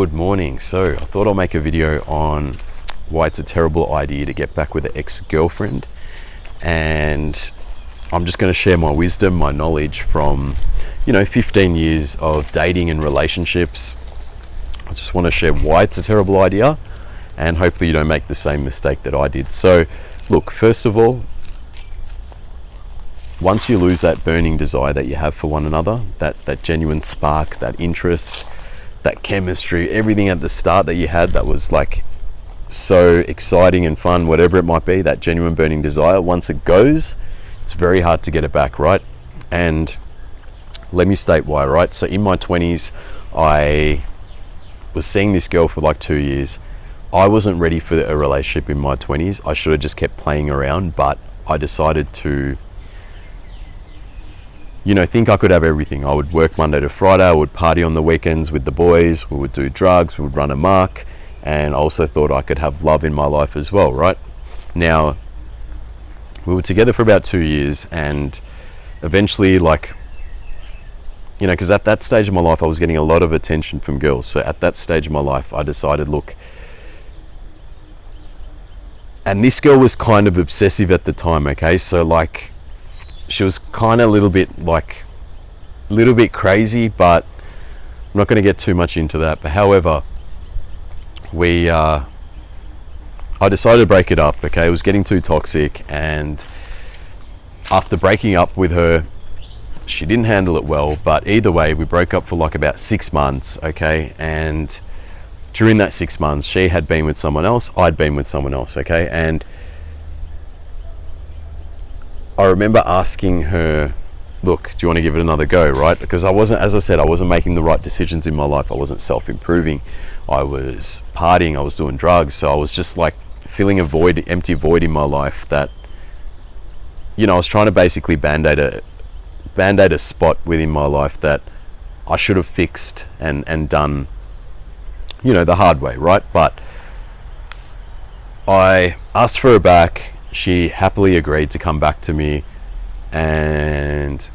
Good morning. So I thought I'll make a video on why it's a terrible idea to get back with an ex-girlfriend, and I'm just going to share my wisdom, my knowledge from 15 years of dating and relationships. I just want to share why it's a terrible idea, and hopefully you don't make the same mistake that I did. So look, first of all, once you lose that burning desire that you have for one another, that genuine spark, that interest, that chemistry, everything at the start that you had that was like so exciting and fun, whatever it might be, that genuine burning desire, once it goes, it's very hard to get it back, right? And let me state why, right? So in my 20s, I was seeing this girl for like 2 years. I wasn't ready for a relationship in my 20s. I should have just kept playing around, but I decided to think I could have everything. I would work Monday to Friday, I would party on the weekends with the boys, we would do drugs, we would run amok, and I also thought I could have love in my life as well, right? Now, we were together for about 2 years, and eventually, because at that stage of my life, I was getting a lot of attention from girls. So at that stage of my life, I decided, look, and this girl was kind of obsessive at the time, okay? So she was kind of a little bit crazy, but I'm not going to get too much into that. But however, I decided to break it up, okay? It was getting too toxic, and after breaking up with her, she didn't handle it well. But either way, we broke up for like about 6 months, okay? And during that 6 months, she had been with someone else, I'd been with someone else, okay? And I remember asking her, look, do you want to give it another go, right? Because I wasn't making the right decisions in my life. I wasn't self-improving. I was partying, I was doing drugs. So I was just like feeling a void, empty void in my life that, I was trying to basically band-aid a spot within my life that I should have fixed and done, the hard way, right? But I asked for her back. She happily agreed to come back to me, and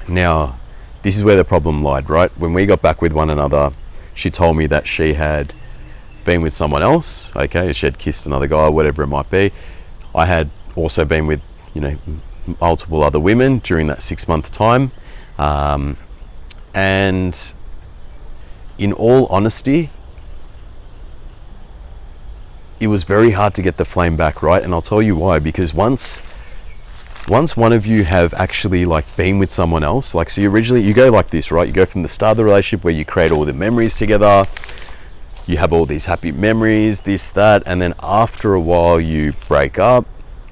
now this is where the problem lied, right? When we got back with one another, she told me that she had been with someone else, okay? She had kissed another guy, whatever it might be. I had also been with, multiple other women during that 6 month time. And in all honesty, it was very hard to get the flame back, right? And I'll tell you why. Because once one of you have actually been with someone else, so you go like this, right? You go from the start of the relationship where you create all the memories together, you have all these happy memories, this, that, and then after a while you break up,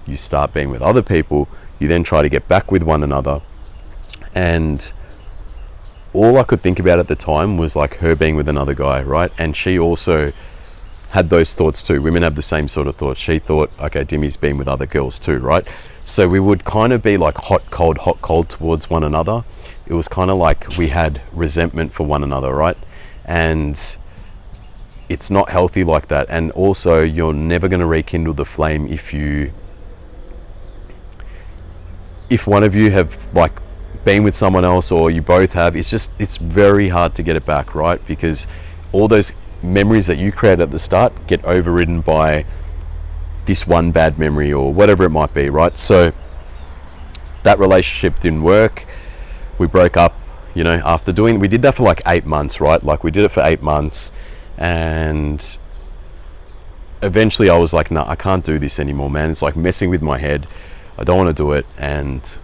you start being with other people, you then try to get back with one another. And all I could think about at the time was her being with another guy, right? And she also had those thoughts too. Women have the same sort of thoughts. She thought, okay, Dimmy's been with other girls too, right? So we would kind of be hot, cold towards one another. It was kind of like we had resentment for one another, right? And it's not healthy like that. And also, you're never going to rekindle the flame if one of you have been with someone else, or you both have. It's very hard to get it back, right? Because all those memories that you create at the start get overridden by this one bad memory or whatever it might be, right? So that relationship didn't work. We broke up, after we did that for 8 months, right? We did it for 8 months, and eventually I was like, nah, I can't do this anymore, man. It's messing with my head. I don't want to do it. And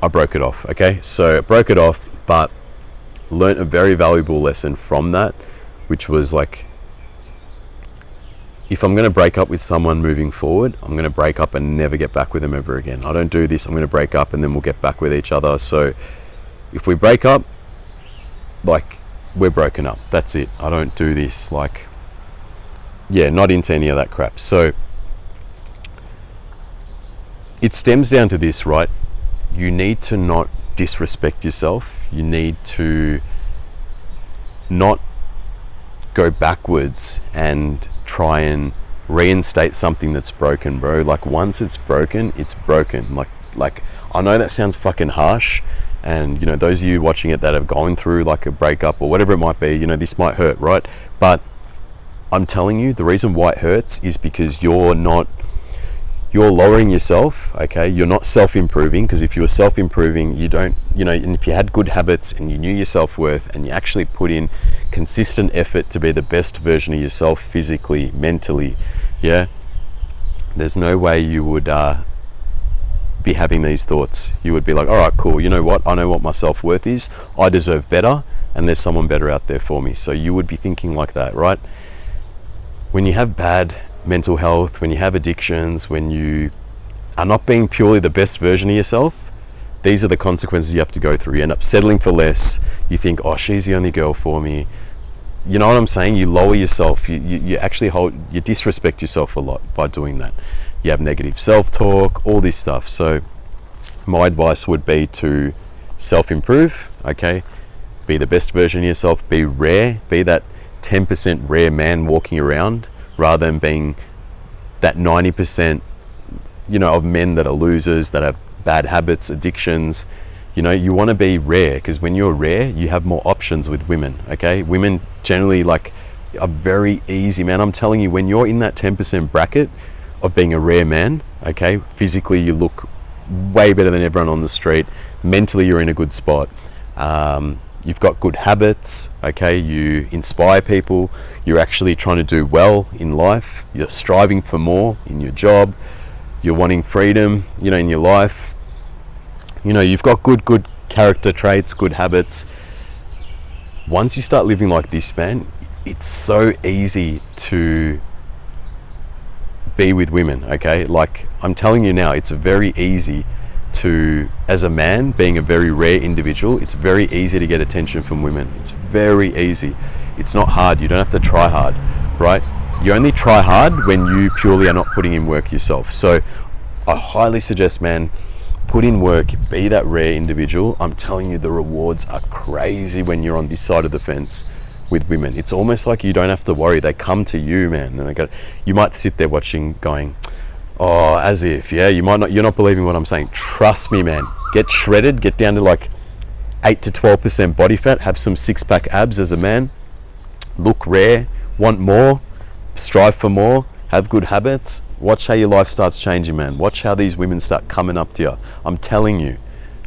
I broke it off, okay? So I broke it off, but learned a very valuable lesson from that, which was if I'm going to break up with someone moving forward, I'm going to break up and never get back with them ever again. I don't do this. I'm going to break up and then we'll get back with each other. So if we break up, we're broken up. That's it. I don't do this. Not into any of that crap. So it stems down to this, right? You need to not disrespect yourself. You need to not go backwards and try and reinstate something that's broken, bro. Once it's broken, it's broken. I know that sounds fucking harsh, And you know, those of you watching it that have gone through like a breakup or whatever it might be, you know, this might hurt, right? But I'm telling you, the reason why it hurts is because you're lowering yourself, okay? You're not self-improving, because if you were self-improving, you don't, you know, and if you had good habits and you knew your self-worth and you actually put in consistent effort to be the best version of yourself physically, mentally, yeah, there's no way you would be having these thoughts. You would be like, all right, cool, you know what? I know what my self-worth is. I deserve better, and there's someone better out there for me. So you would be thinking like that, right? When you have bad mental health, when you have addictions, when you are not being purely the best version of yourself, these are the consequences you have to go through. You end up settling for less. You think, oh, she's the only girl for me. You know what I'm saying? You lower yourself. You actually you disrespect yourself a lot by doing that. You have negative self-talk, all this stuff. So my advice would be to self-improve, okay? Be the best version of yourself. Be rare. Be that 10% rare man walking around, rather than being that 90%, you know, of men that are losers, that have bad habits, addictions. You know, you want to be rare, because when you're rare, you have more options with women, okay? Women generally like are very easy, man. I'm telling you, when you're in that 10% bracket of being a rare man, okay, physically you look way better than everyone on the street. Mentally, you're in a good spot. You've got good habits, okay, you inspire people, you're actually trying to do well in life, you're striving for more in your job, you're wanting freedom, you know, in your life. You know, you've got good character traits, good habits. Once you start living like this, man, it's so easy to be with women, okay? Like, I'm telling you now, it's very easy to, as a man, being a very rare individual, it's very easy to get attention from women. It's very easy. It's not hard. You don't have to try hard, right? You only try hard when you purely are not putting in work yourself. So I highly suggest, man, put in work, be that rare individual. I'm telling you, the rewards are crazy when you're on this side of the fence with women. It's almost like you don't have to worry. They come to you, man, and they go, you might sit there watching going, oh, as if, yeah, you're not believing what I'm saying. Trust me, man. Get shredded, get down to like 8 to 12% body fat, have some six-pack abs as a man, look rare, want more, strive for more, have good habits. Watch how your life starts changing, man. Watch how these women start coming up to you. I'm telling you,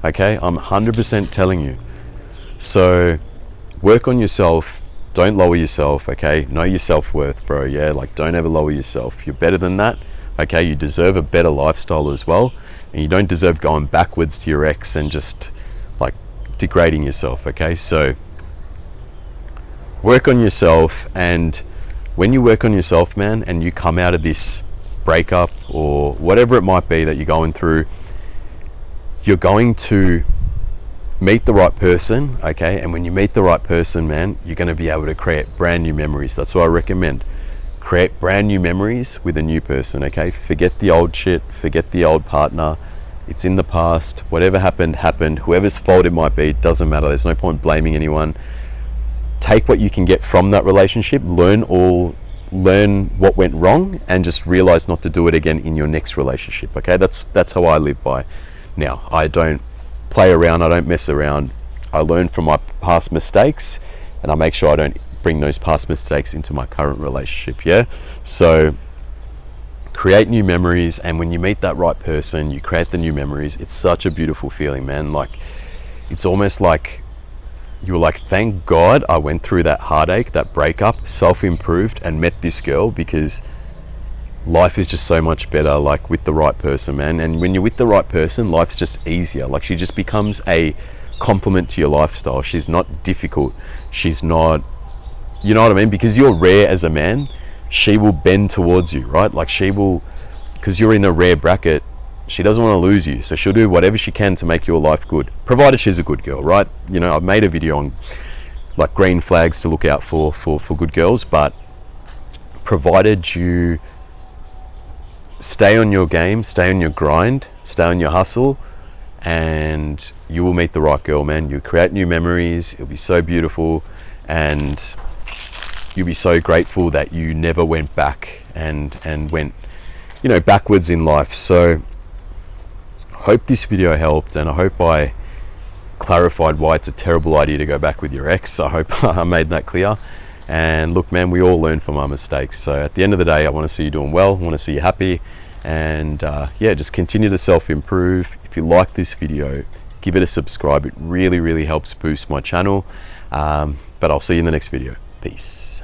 okay? I'm 100% telling you. So work on yourself. Don't lower yourself, okay? Know your self-worth, bro, yeah? Like, don't ever lower yourself. You're better than that. Okay, you deserve a better lifestyle as well, and you don't deserve going backwards to your ex and just like degrading yourself, okay? So work on yourself, and when you work on yourself, man, and you come out of this breakup or whatever it might be that you're going through, you're going to meet the right person, okay? And when you meet the right person, man, you're going to be able to create brand new memories. That's what I recommend. Create brand new memories with a new person, okay? Forget the old shit, forget the old partner. It's in the past. Whatever happened, happened. Whoever's fault it might be, it doesn't matter. There's no point blaming anyone. Take what you can get from that relationship, learn what went wrong, and just realize not to do it again in your next relationship, okay? That's how I live by. Now, I don't play around, I don't mess around. I learn from my past mistakes, and I make sure I don't bring those past mistakes into my current relationship, yeah? So create new memories, and when you meet that right person, you create the new memories. It's such a beautiful feeling, man. Like, it's almost like you were like, thank God I went through that heartache, that breakup, self-improved, and met this girl, because life is just so much better, like, with the right person, man. And when you're with the right person, life's just easier. Like, she just becomes a complement to your lifestyle. She's not difficult. She's not, you know what I mean? Because you're rare as a man, she will bend towards you, right? Like, she will, because you're in a rare bracket, she doesn't want to lose you. So she'll do whatever she can to make your life good, provided she's a good girl, right? You know, I've made a video on like green flags to look out for good girls, but provided you stay on your game, stay on your grind, stay on your hustle, and you will meet the right girl, man. You create new memories. It'll be so beautiful, and you'll be so grateful that you never went back and went, you know, backwards in life. So I hope this video helped, and I hope I clarified why it's a terrible idea to go back with your ex. I hope I made that clear. And look, man, we all learn from our mistakes. So at the end of the day, I want to see you doing well. I want to see you happy. And yeah, just continue to self-improve. If you like this video, give it a subscribe. It really, really helps boost my channel. But I'll see you in the next video. Peace.